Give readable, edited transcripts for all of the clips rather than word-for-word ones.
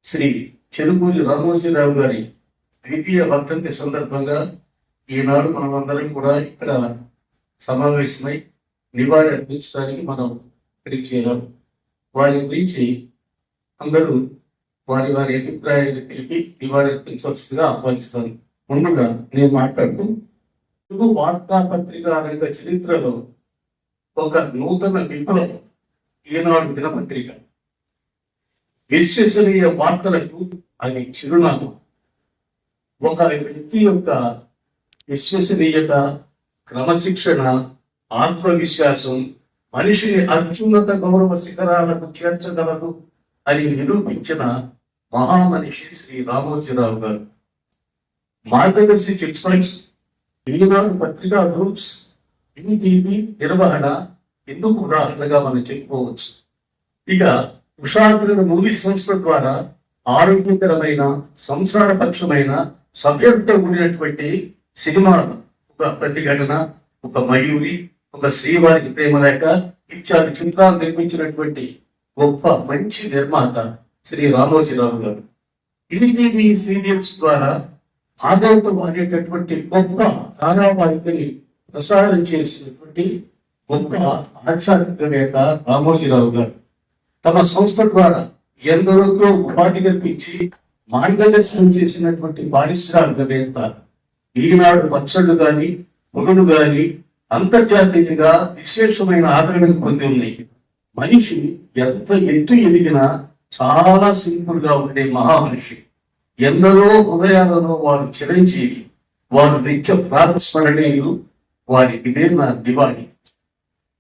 శ్రీ చెరుకూరి రామోజీరావు గారి ద్వితీయ వర్ధంతి సందర్భంగా ఈనాడు మనమందరం కూడా ఇక్కడ సమావేశమై నివాళి అర్పించడానికి మనం ఇక్కడికి చేరాం. వారి గురించి అందరూ వారి వారి అభిప్రాయాలు తెలిపి నివాళి అర్పించవలసిందిగా ఆహ్వానిస్తాను. ముందుగా నేను మాట్లాడుతూ తెలుగు వార్తాపత్రిక రంగ చరిత్రలో ఒక నూతన విప్లవం ఈనాడు దినపత్రిక. విశ్వసనీయ వార్తలకు అది చిరునామా. ఒక వ్యక్తి యొక్క విశ్వసనీయత, క్రమశిక్షణ, ఆత్మవిశ్వాసం మనిషిని అత్యున్నత గౌరవ శిఖరాలకు చేర్చగలదు అని నిరూపించిన మహామనిషి శ్రీ రామోజీరావు గారు. మార్గదర్శి చిట్ ఫండ్స్, ఈనాడు పత్రికా గ్రూప్స్, ఈటీవీ నిర్వహణ ఎందుకు ఉదాహరణగా మనం చెప్పుకోవచ్చు. ఇక ఉషాగ్రహ మూవీ సంస్థ ద్వారా ఆరోగ్యకరమైన, సంసారపక్షమైన, సభ్యతతో కూడినటువంటి సినిమాలు, ఒక ప్రతిఘటన, ఒక మయూరి, ఒక శ్రీవారికి ప్రేమలేఖ ఇత్యాది చిత్రాలు నిర్మించినటువంటి గొప్ప మంచి నిర్మాత శ్రీ రామోజీరావు గారు. ఈటీవీ సీరియల్స్ ద్వారా ఆదాయంతో అనేటటువంటి గొప్ప ధారావాహికని ప్రసారం చేసినటువంటి గొప్ప ఆధ్యాత్మికవేత్త రామోజీరావు గారు. తమ సంస్థ ద్వారా ఎందరికో ఉపాధి కల్పించి మార్గదర్శనం చేసినటువంటి పారిశ్రామికవేత్త. ఈనాడు పచ్చళ్ళు గాని, పొగలు గాని అంతర్జాతీయంగా విశేషమైన ఆదరణ పొంది ఉన్నాయి. మనిషి ఎంత ఎత్తు ఎదిగినా చాలా సింపుల్ గా ఉండే మహామనిషి. ఎందరో హృదయాలలో వారు చిరంజీవి, వారు నిత్య ప్రాతస్మరణీయులు. వారికి ఇదే నా దివాణి.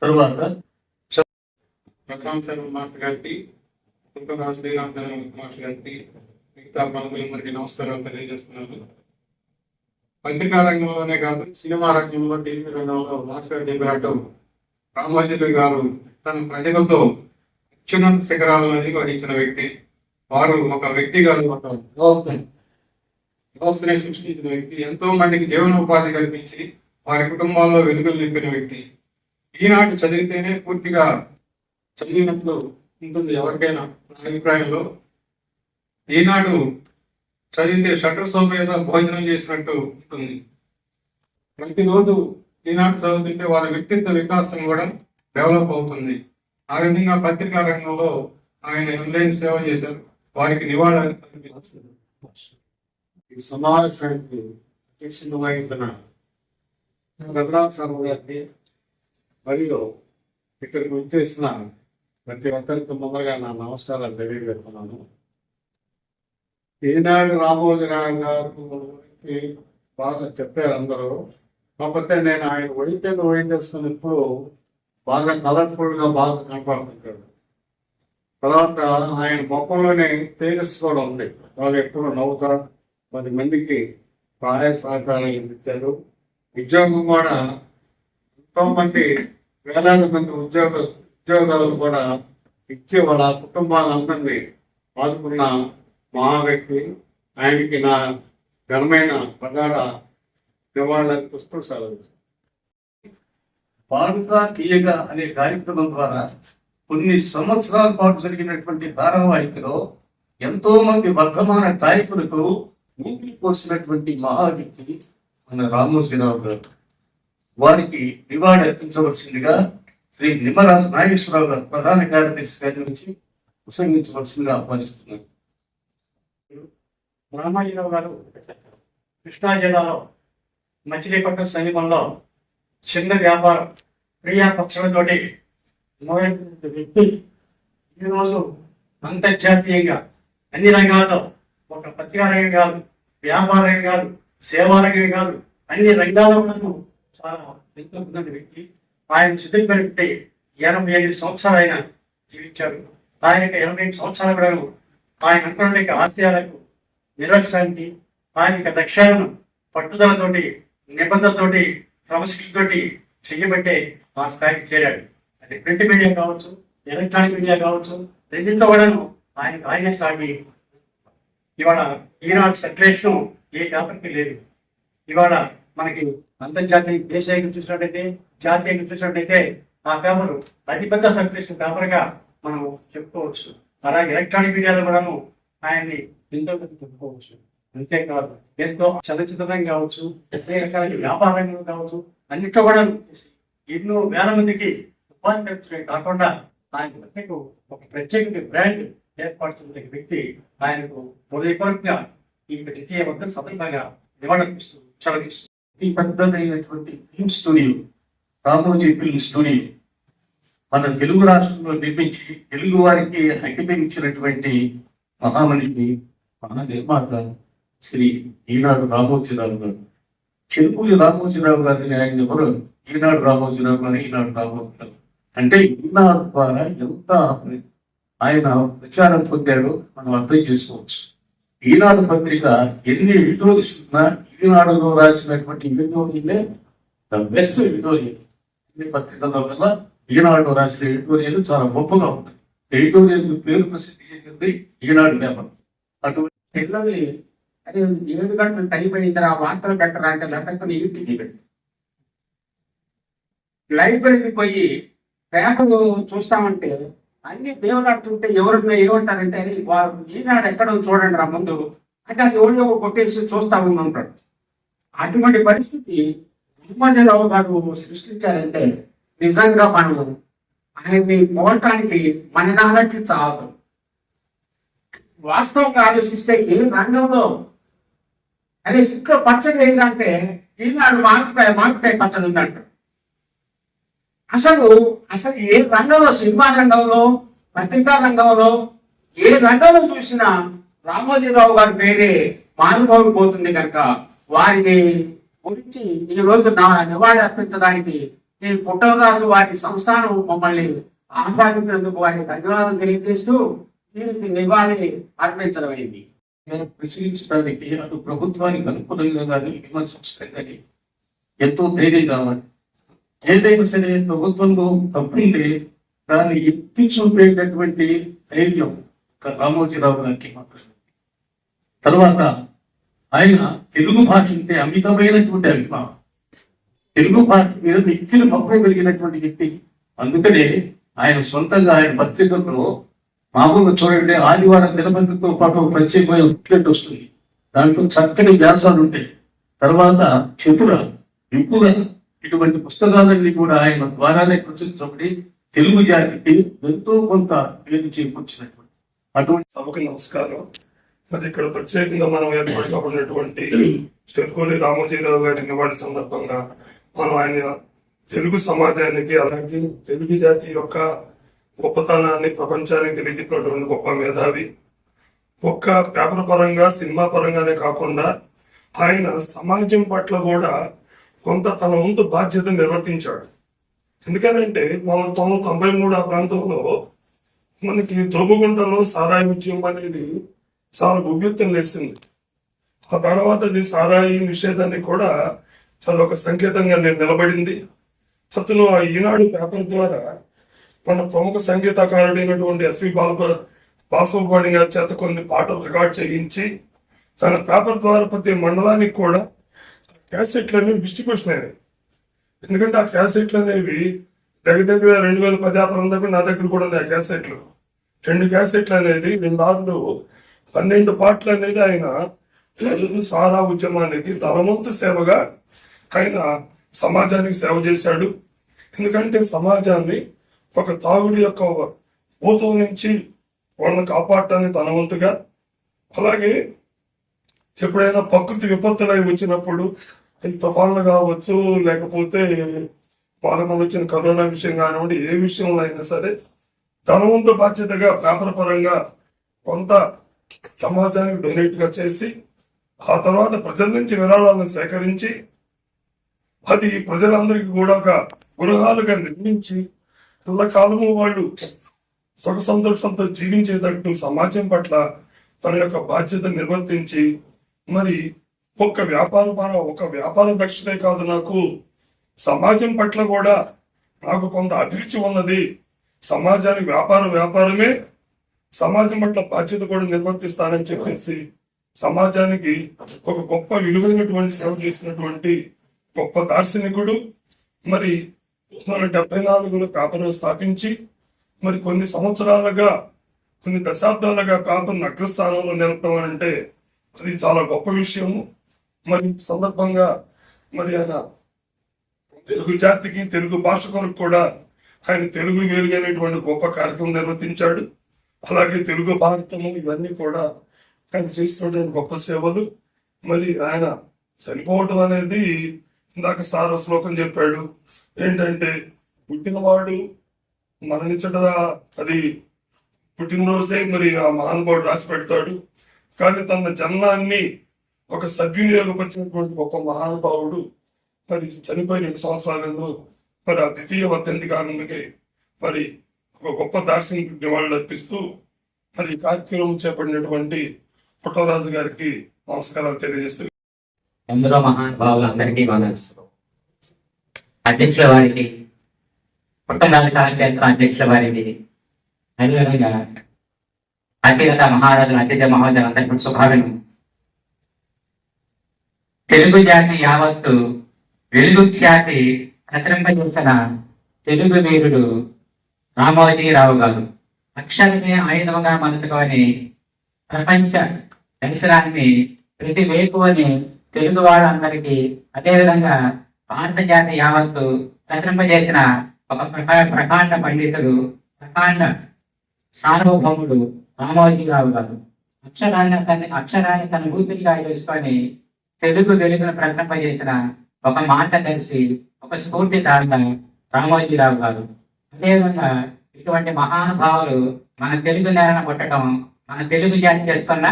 తరువాత మాస్టర్ గారికి, శ్రీరామ్ మాస్టర్ గారికి, మిగతా మనకి నమస్కారాలు తెలియజేస్తున్నాను. పత్రికా రంగంలోనే కాదు, సినిమా రంగంలో, టీవీ రంగంలో మాస్టర్ చెప్పినట్టు రామోజీరావు గారు తన ప్రజలతో అత్యున్నత శిఖరాలను అధిగమించిన వ్యక్తి. వారు ఒక వ్యక్తి కాదు, ఒక వ్యవస్థనే సృష్టించిన వ్యక్తి. ఎంతో మందికి జీవనోపాధి కల్పించి వారి కుటుంబాల్లో వెలుగులు నింపిన వ్యక్తి. ఈనాటి చదివితేనే పూర్తిగా చదివినట్లు ఉంటుంది ఎవరికైనా. నా అభిప్రాయంలో ఈనాడు చదివితే షట్టర్ సౌకర్యత భోజనం చేసినట్టు ఉంటుంది. ప్రతిరోజు ఈనాడు చదువుతుంటే వారి వ్యక్తిత్వ వికాసం కూడా డెవలప్ అవుతుంది. ఆ విధంగా పత్రికా రంగంలో ఆయన ఆన్లైన్ సేవ చేశారు. వారికి నివాళులు సమావేశానికి అధ్యక్షత వహించిన రఘురామ్ శర్మ గారికి మరియు ఇక్కడికి వచ్చేసిన ప్రతి ఒక్కరికి ముందరగా నా నమస్కారాలు తెలియజేస్తున్నాను. ఈనాడు రామోజీరావు గారు గురించి బాగా చెప్పారు అందరూ. కాకపోతే నేను ఆయన వైద్యం చేసుకున్నప్పుడు బాగా కలర్ఫుల్గా బాగా కనపడుతుంటాడు. తర్వాత ఆయన మొక్కలోనే తేజస్సు కూడా ఉంది. వాళ్ళు ఎప్పుడు నవ్వుతారు, 10 మందికి సహాయ సహకారాలు ఇచ్చారు. ఉద్యోగం కూడా ఎంతో మంది, వేలాది మంది ఉద్యోగాలు కూడా ఇచ్చి వాళ్ళ కుటుంబాలందరినీ ఆదుకున్న మహా వ్యక్తి. ఆయనకి నా ఘనమైన ప్రగాఢ నివాళులర్పిస్తూ సెలవు. పాడుతా తీయగా అనే కార్యక్రమం ద్వారా కొన్ని సంవత్సరాల పాటు జరిగినటువంటి ధారావాహికలో ఎంతో మంది వర్ధమాన గాయకులకు ఊపిరి పోసినటువంటి మహా వ్యక్తి మన రామోజీరావు గారు. వారికి నివాళి అర్పించవలసిందిగా శ్రీ నిమ్మరాజు నాగేశ్వరరావు గారు, ప్రధాన కార్యదర్శి గారి నుంచి ప్రసంగించవలసిందిగా ఆహ్వానిస్తున్నారు. రామోజీరావు గారు కృష్ణా జిల్లాలో మచిలీపట్నం సమీపంలో చిన్న వ్యాపారం, ప్రియా పక్షులతోటి మొదలైన వ్యక్తి ఈరోజు అంతర్జాతీయంగా అన్ని రంగాల్లో, ఒక పత్రికా రంగం కాదు, వ్యాపార రంగం కాదు, సేవా రంగం కాదు, అన్ని రంగాల్లో చాలా ఎంతో వ్యక్తి. ఆయన సిద్ధింపబట్టి 85 సంవత్సరాలు ఆయన జీవించారు. ఆయనకి 85 సంవత్సరాల కూడా ఆయన అనుకున్న ఆశయాలకు నిర్వహించడానికి, ఆయన లక్ష్యాలను పట్టుదలతోటి, నిబద్ధతతోటి, క్రమశిక్షణతోటి చెయ్యబట్టే ఆ స్థాయికి చేరాడు. అది ప్రింట్ మీడియా కావచ్చు, ఎలక్ట్రానిక్ మీడియా కావచ్చు, రెండింటిలో కూడాను ఆయన సాగి ఇవాళ ఈనాడు సర్క్యులేషన్ ఏ పేపర్కి లేదు. ఇవాళ మనకి అంతర్జాతీయ దేశీయంగా చూసినట్టయితే, జాతీయంగా చూసినట్టయితే ఆ పేపర్ అతిపెద్ద సర్క్యులేషన్ పేపర్గా మనం చెప్పుకోవచ్చు. అలాగే ఎలక్ట్రానిక్ మీడియాలో కూడాను ఆయన్ని ఎంతో మంది చెప్పుకోవచ్చు. అంతేకాదు ఎంతో చలచిత్రం కావచ్చు, అదే రకాల వ్యాపారంగా కావచ్చు, అన్నిట్లో కూడా ఎన్నో వేల మందికి ఉపాధి కల్పించడమే కాకుండా ఆయనకు ఒక ప్రత్యేక బ్రాండ్ ఏర్పాటు చేసిన వ్యక్తి. ఆయనకు హృదయపూర్వకంగా ఈ ద్వితీయ వర్గం సందర్భంగా నివాళులర్పిస్తూ సెలవిస్తూ ఈ పెద్దదైనటువంటి film studio Ramoji film studio మన తెలుగు రాష్ట్రంలో నిర్మించి తెలుగు వారికి అంకితం ఇచ్చినటువంటి మహామనిషి మహా నిర్మాత శ్రీ ఈనాడు రామోజీరావు గారు. చెరుకూరి రామోజీరావు గారిని ఆయన ఎవరు? ఈనాడు రామోజీరావు గారు, ఈనాడు రామోజీరావు అంటే ఈనాడు ద్వారా ఎంత ఆయన ప్రచారం పొందాడో మనం అర్థం చేసుకోవచ్చు. ఈనాడు పత్రిక ఎన్ని ఎడిటోరియల్స్ ఉన్నా ఈనాడులో రాసినటువంటి ఎడిటోరియలే ద బెస్ట్ ఎడిటోరియల్. అన్ని పత్రికల్లో కల్లా ఈనాడు రాసిన ఎడిటోరియల్ చాలా గొప్పగా ఉంటాయి. ఎడిటోరియల్ పేరు ప్రసిద్ధి చెందింది ఈనాడు పేపర్. అటువంటి పిల్లల్ని అది 7 గంటలు టైం అయిన ఆ వార్తలు పెట్టరా అంటే లేకపోతే యూట్యూబ్ పెట్టు. లైబ్రరీకి పోయి పేపర్ చూస్తామంటే అన్ని దేవులాడుతుంటే ఎవరన్నా ఏమంటారంటే వారు ఈనాడు ఎక్కడో చూడండి రా ముందు అంటే అది ఎవరో కొట్టేసి చూస్తా ఉంటాడు. అటువంటి పరిస్థితి రామోజీరావు గారు సృష్టించారంటే నిజంగా మనం ఆయన్ని పోవటానికి మన నాలకి చాలు. వాస్తవంగా ఆలోచిస్తే ఏ రంగంలో అదే ఇక్కడ పచ్చడి ఏంటంటే ఈనాడు మామిడికాయ పచ్చడి ఉందంట. అసలు ఏ రంగంలో, సినిమా రంగంలో, పత్రికా రంగంలో, ఏ రంగంలో చూసినా రామోజీరావు గారి పేరే మారుమోగిపోతుంది కనుక వారిని గురించి ఈ రోజు నివాళి అర్పించడానికి ఈ పుట్టరాజు వారి సంస్థానం మమ్మల్ని ఆహ్వానించినందుకు వారికి ధన్యవాదాలు తెలియజేస్తూ దీనికి నివాళి అర్పించడం అయింది. ప్రశ్నించడానికి అటు ప్రభుత్వానికి అనుకూలంగా కానీ విమర్శించడం కానీ ఎంతో ధైర్యం కావాలి. ఏదైనా సరే ప్రభుత్వంలో తప్పుంటే దాన్ని ఎత్తి చూపేటటువంటి ధైర్యం రామోజీరావు గారికి మాత్రమే. తర్వాత ఆయన తెలుగు భాష అంటే అమితమైనటువంటి అభిమానం, తెలుగు భాష మీద మిక్కిలి మక్కువ కలిగినటువంటి వ్యక్తి. అందుకనే ఆయన సొంతంగా ఆయన పత్రికల్లో మామూలుగా చూడండి ఆదివారం దినపత్రికతో పాటు ఒక ప్రత్యేకమైన బుక్లెట్ వస్తుంది. దాంట్లో చక్కటి వ్యాసాలు ఉంటాయి. తర్వాత చతుర విపుల ఇటువంటి పుస్తకాలన్నీ కూడా ఆయన ద్వారానే ప్రచురించబడి తెలుగు జాతికి ఎంతో కొంత పేరు చేకూర్చినటువంటి అటువంటి. సభకు నమస్కారం. మరి ఇక్కడ ప్రత్యేకంగా మనం ఏర్పాటు కాబడినటువంటి చెరుకూరి రామోజీరావు గారి నివాళి సందర్భంగా మనం ఆయన తెలుగు సమాజానికి అలాగే తెలుగు జాతి యొక్క గొప్పతనాన్ని ప్రపంచానికి తెలియజెప్పినటువంటి గొప్ప మేధావి. ఒక్క పేపర్ పరంగా, సినిమా పరంగానే కాకుండా ఆయన సమాజం పట్ల కూడా కొంత తన వంతు బాధ్యత నిర్వర్తించాడు. ఎందుకనంటే 1993 ఆ ప్రాంతంలో మనకి తోబుగుంటలో సారాయి ఉద్యమం అనేది చాలా ఉవ్వెత్తున లేచింది. ఆ తర్వాత అది సారాయి నిషేధానికి కూడా చాలా ఒక సంకేతంగా నిలబడింది. అతను ఆ ఈనాడు పేపర్ ద్వారా మన ప్రముఖ సంగీతకారుడైనటువంటి ఎస్పి బాలసుబ్రహ్మణ్యం గారి చేత కొన్ని పాటలు రికార్డ్ చేయించి తన పేపర్ ద్వారా ప్రతి మండలానికి కూడా క్యాసెట్లు అనేవి డిస్ట్రిబ్యూషన్ అయినాయి. ఎందుకంటే ఆ క్యాసెట్లు అనేవి దగ్గర 2010 ఆ ప్రాంతం నా దగ్గర కూడా ఉన్నాయి. ఆ క్యాసెట్లు 2 క్యాసెట్లు అనేది 2 12 పాటలు అనేది ఆయన సారా ఉద్యమానికి తనవంతు సేవగా ఆయన సమాజానికి సేవ చేశాడు. ఎందుకంటే సమాజాన్ని ఒక తాగుడి యొక్క భూతం నుంచి వాళ్ళని కాపాడటానికి తన వంతుగా, అలాగే ఎప్పుడైనా ప్రకృతి విపత్తులు వచ్చినప్పుడు తుఫాన్లు కావచ్చు, లేకపోతే పాలన వచ్చిన కరోనా విషయం కానివ్వండి, ఏ విషయంలో అయినా సరే తన వంతు బాధ్యతగా పేపర్ పరంగా కొంత సమాజానికి డొనేట్ గా చేసి ఆ తర్వాత ప్రజల నుంచి విరాళాలను సేకరించి అది ప్రజలందరికీ కూడా ఒక గృహాలుగా నిర్మించి కాలము వాళ్ళు సుఖ సంతోషంతో జీవించేటట్టు సమాజం పట్ల తన యొక్క బాధ్యత నిర్వర్తించి, మరి ఒక వ్యాపార దక్షిణే కాదు, నాకు సమాజం పట్ల కూడా నాకు కొంత అభిరుచి ఉన్నది, సమాజానికి వ్యాపారమే, సమాజం పట్ల బాధ్యత కూడా నిర్వర్తిస్తానని చెప్పేసి సమాజానికి ఒక గొప్ప విలువైనటువంటి సేవ చేసినటువంటి గొప్ప దార్శనికుడు. మరి 1974లో పేపర్ స్థాపించి మరి కొన్ని సంవత్సరాలుగా కొన్ని దశాబ్దాలుగా ప్రాంతం అగ్రస్థానంలో నిలపడం అంటే అది చాలా గొప్ప విషయము. మరి ఈ సందర్భంగా మరి ఆయన తెలుగు జాతికి తెలుగు భాష కొరకు కూడా ఆయన తెలుగు వెలుగైనటువంటి గొప్ప కార్యక్రమం నిర్వర్తించాడు. అలాగే తెలుగు భారతము ఇవన్నీ కూడా ఆయన చేసినటువంటి గొప్ప సేవలు. మరి ఆయన చనిపోవటం అనేది ఇందాక సార శ్లోకం చెప్పాడు ఏంటంటే, పుట్టినవాడు మరణించట అది పుట్టినరోజే మరి ఆ మహానుభావుడు రాసి పెడతాడు. కానీ తన జన్మాన్ని ఒక సద్వినియోగపరిచినటువంటి గొప్ప మహానుభావుడు మరి చనిపోయిన 2 సంవత్సరాలందు మరి ఆ ద్వితీయ వర్ధంతి కారణంగా మరి ఒక గొప్ప దార్శనిక నివాళులు అర్పిస్తూ మరి ఈ కార్యక్రమం చేపట్టినటువంటి పుట్టరాజు గారికి నమస్కారాలు తెలియజేస్తూ ఎందరో మహానుభావులందరికీ వందనములు. అధ్యక్షుల వారికి, పుట్టరాజు కళాక్షేత్ర అధ్యక్షుల వారికి, అదేవిధంగా అతిరథ మహారాజులు, అతిథ్య మహోదయులు అందరికీ శుభావినం. తెలుగు జాతి యావత్తు వెలుగు ఖ్యాతి ప్రసరింపజేసిన తెలుగు వీరుడు రామోజీరావు గారు అక్షరమే ఆయుధంగా మలుచుకొని ప్రపంచ దర్శనాన్ని ప్రతి వేకువని తెలుగు వాళ్ళందరికీ, అదేవిధంగా భారత జాతి యావత్తు ప్రసరింపజేసిన ఒక ప్రకాండ పండితుడు, ప్రకాండ సార్వభౌముడు రామోజీరావు గారు. అక్షరాన్ని తన ఊపిరిగా చేసుకొని తెలుగు వెలుగును ప్రసరింపజేసిన ఒక మార్గదర్శి, ఒక స్ఫూర్తిదాత రామోజీరావు గారు. అదేవిధంగా ఇటువంటి మహానుభావులు మన తెలుగు నేలను పుట్టడం మన తెలుగు జాతి చేసుకున్న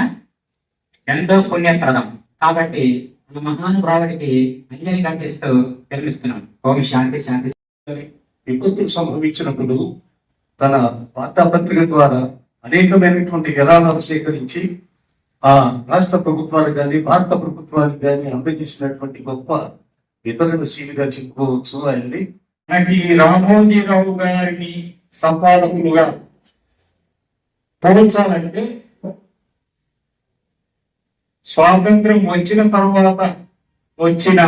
ఎంతో పుణ్యప్రదం. కాబట్టి మన మహానుభావుడికి అంజలి కనిపిస్తూ తెలుస్తున్నాం. ఓం శాంతి శాంతి. విపత్తులు సంభవించినప్పుడు తన వార్తాపత్రిక ద్వారా అనేకమైనటువంటి విరాళాలు సేకరించి ఆ రాష్ట్ర ప్రభుత్వానికి కానీ భారత ప్రభుత్వానికి కానీ అందజేసినటువంటి గొప్ప వితరణశీలిగా చెప్పుకోవచ్చు ఆయన్ని. మనకి రామోజీరావు గారిని సంపాదకులుగా పోల్చాలంటే స్వాతంత్రం వచ్చిన తర్వాత వచ్చిన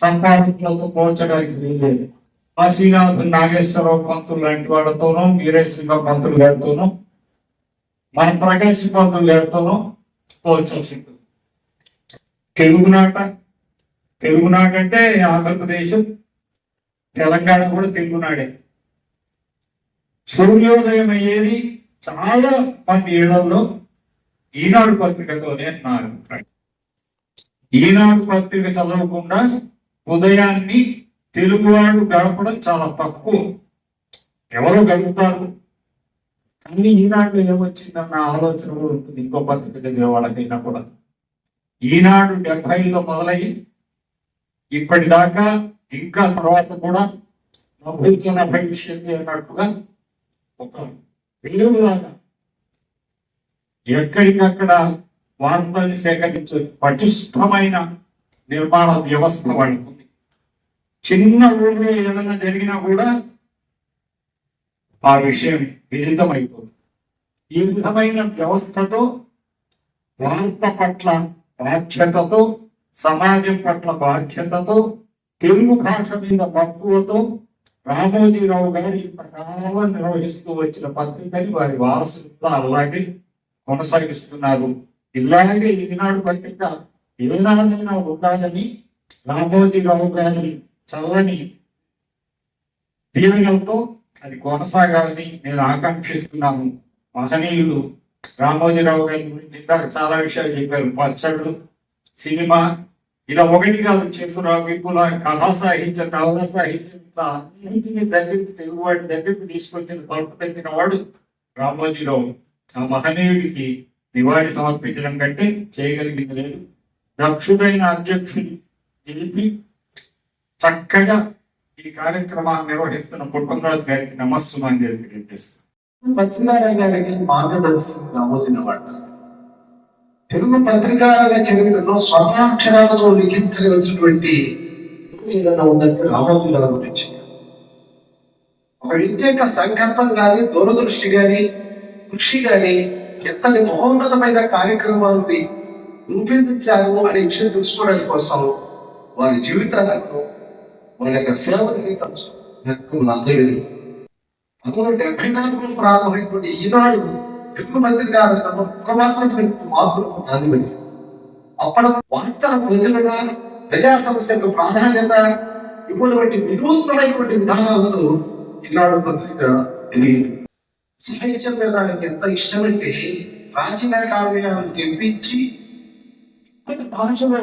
సంపాదకులతో పోల్చడానికి వీల్లేదు. కాశీనాథ్ నాగేశ్వరరావు పంతులు లాంటి వాళ్ళతోనూ, వీరేశ్వర పంతులు గారితోనూ, మన ప్రకాశ్ పంతులు గారితోనూ పోల్చాల్సింది. తెలుగునాట అంటే ఆంధ్రప్రదేశ్, తెలంగాణ కూడా తెలుగునాడే. సూర్యోదయం అయ్యేది చాలా మంది ఏళ్లలో ఈనాడు పత్రికతోనే నా అభిప్రాయం. ఈనాడు పత్రిక చదవకుండా ఉదయాన్ని తెలుగువాడు గడపడం చాలా తక్కువ. ఎవరో గడుపుతారు, కానీ ఈనాడు ఏమొచ్చిందన్న ఆలోచన కూడా ఉంటుంది ఇంకో పత్రిక చదివే వాళ్ళకైనా కూడా. ఈనాడు 70లో మొదలయ్యి ఇప్పటిదాకా ఇంకా తర్వాత కూడా ప్రభుత్వం భవిష్యత్తు అన్నట్టుగా ఒక వేరులాగా ఎక్కడికక్కడ వార్తల్ని సేకరించే పటిష్టమైన నిర్మాణ వ్యవస్థ వాడుతుంది. చిన్న ఊళ్ళో ఏదైనా జరిగినా కూడా ఆ విషయం విదితమైపోతుంది. ఈ విధమైన వ్యవస్థతో వార్త పట్ల బాధ్యతతో, సమాజం పట్ల బాధ్యతతో, తెలుగు భాష మీద మక్కువతో రామోజీరావు గారు ఇంతకాలం నిర్వహిస్తూ వచ్చిన పత్రికని వారి వారసులతో అలాగే కొనసాగిస్తున్నారు. ఇలాగే ఈనాడు పత్రిక ఏనాడైనా ఉండాలని రామోజీరావు గారి చల్లని దీవెనలతో అది కొనసాగాలని నేను ఆకాంక్షిస్తున్నాను. మహనీయుడు రామోజీరావు గారి గురించి చాలా విషయాలు చెప్పారు. పచ్చళ్ళు, సినిమా, ఇలా ఒకటి కాదు, చిత్ర విపుల కళా సాహిత్యం, కళా సాహిత్యం అన్నింటినీ దగ్గరికి తెలుగువాడి దగ్గరికి తీసుకొచ్చిన తలుపు తగ్గిన వాడు రామోజీరావు. ఆ మహనీయుడికి నివాళి సమర్పించడం కంటే చేయగలిగింది లేదు. దక్షుడైన అధ్యక్షుడి నిలిపి చక్కగా ఈ కార్యక్రమాన్ని నిర్వహిస్తున్న పుట్టరాజు గారికి నమస్సుమని తెలియజేస్తాను. పత్రికారావు గారికి మార్గదర్శి రామోజీరావు. తెలుగు పత్రికాల చరిత్రలో స్వర్ణాక్షరాలతో లిఖించవలసినటువంటి ఏదైనా ఉందంటే రామోజీరావు గురించి. ఒక వ్యక్తి యొక్క సంకల్పం కానీ, దూరదృష్టి కానీ, కృషి కానీ ఎంత మహోన్నతమైన కార్యక్రమాలని రూపొందించారు అనే విషయం తెలుసుకోవడానికి కోసం వారి జీవితాలను, వాళ్ళ యొక్క సేవ జీవితం 1974 ప్రారంభమైనటువంటి ఈనాడు తెలుగు పత్రికా రంగంలో క్రమాత్మకమైన మార్పులకు నాందిపడింది. అప్పటి వార్తల ప్రజలుగా ప్రజా సమస్యలకు ప్రాధాన్యత ఇటువంటి వినూత్నమైనటువంటి విధానాలతో ఈనాడు పత్రిక ఎదిగింది. సాహిత్యం మీద ఆయనకి ఎంత ఇష్టమంటే ప్రాచీన కావ్యాలను తెప్పించి భాషలో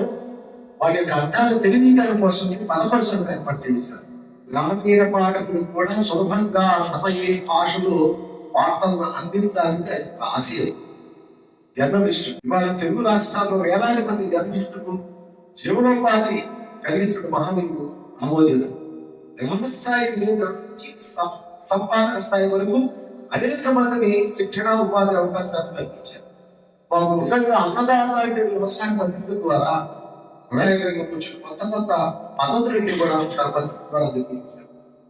వాళ్ళ యొక్క అర్థాలు తెలియజేయడం కోసం పదపరిశోధన ఏర్పాటు చేశారు. గ్రామీణ పాఠకులు కూడా సులభంగా అర్థమయ్యే భాషలో వార్తలను అందించాలంటే ఆశయం. జర్నలిస్టు ఇవాళ తెలుగు రాష్ట్రాల్లో వేలాది మంది జర్నలిస్టులు జీవనోపాధి కలిగించిన మహానులు నమోదు. గ్రామ స్థాయి నుంచి సంపాదన స్థాయి వరకు అనేక మందిని శిక్షణ ఉపాధి అవకాశాలు కల్పించారు. మాకు నిజంగా అన్నదాత వ్యవసాయ పద్ధతి ద్వారా కొత్త కొత్త పద్ధతులను కూడా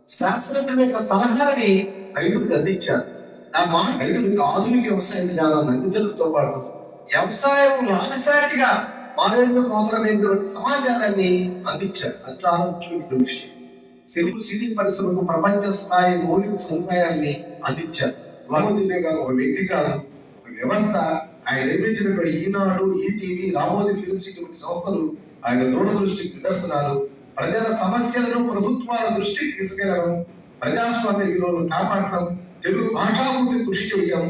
శాస్త్రజ్ఞుల యొక్క సలహాలని రైతులకు అందించారు. మా రైతులకు ఆధునిక వ్యవసాయ విధానాన్ని అందించడంతో పాటు వ్యవసాయం లాభసాటిగా మారేందుకు అవసరమైనటువంటి సమాచారాన్ని అందించారు. అది చాలా ముఖ్యమైన విషయం. తెలుగు సినీ పరిశ్రమకు ప్రపంచ స్థాయి మౌలిక సదుపాయాన్ని అందించారు. రామోజీ గారు ఒక వ్యక్తి కాదు, ఒక వ్యవస్థ. ఆయన నిర్మించినటువంటి ఈనాడు, ఈటీవీ, రామోజీ ఫిల్మ్స్ వంటి సంస్థలు ఆయన దూరదృష్టికి నిదర్శనాలు. ప్రజల సమస్యలను ప్రభుత్వాల దృష్టికి తీసుకెళ్లడం, ప్రజాస్వామ్య విలువలను కాపాడటం, తెలుగు భాషాభివృద్ధి కృషి చేయడం,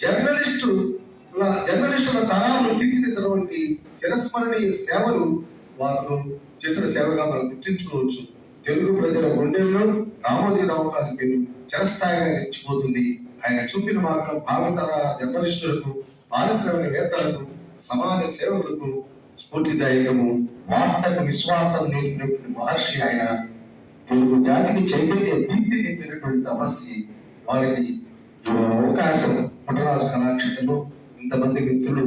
జర్నలిస్టుల తరాలను తీర్చిదిద్దడం వంటి చిరస్మరణీయ సేవలు వారు చేసిన సేవగా మనం గుర్తించుకోవచ్చు. తెలుగు ప్రజల గుండెల్లో రామోజీరావు గారి పేరు చిరస్థాయిగా నిలిచిపోతుంది. ఆయన చూపిన మార్గం భావితరాల జర్నలిస్టులకు, పారిశ్రామికవేత్తలకు, సమాజ సేవకులకు స్ఫూర్తిదాయకము. వార్తకు విశ్వాసం నేర్పినటువంటి మహర్షి ఆయన. తెలుగు జాతికి చైతన్య దీప్తి నింపినటువంటి తపస్సి. వారికి అవకాశం పుట్టరాజు కళాక్షేత్రంలో ఇంతమంది వ్యక్తులు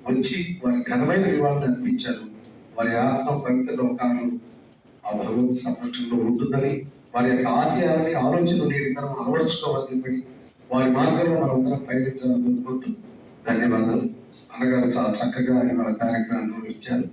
వచ్చి వారికి ఘనమైన వివాహాలు అనిపించారు. వారి ఆత్మ పవిత్ర లోకాలు ఆ భగవంతు సంరక్షణలో ఉంటుందని, వారి యొక్క ఆశయాలని, ఆలోచనలు నేర్చుకోవడం అలవర్చుకోవాలని వారి మార్గంలో మనందరం పయనించాలని అనుకుంటూ ధన్యవాదాలు. అన్నగారు చాలా చక్కగా ఇవాళ కార్యక్రమాన్ని నిర్వహించారు.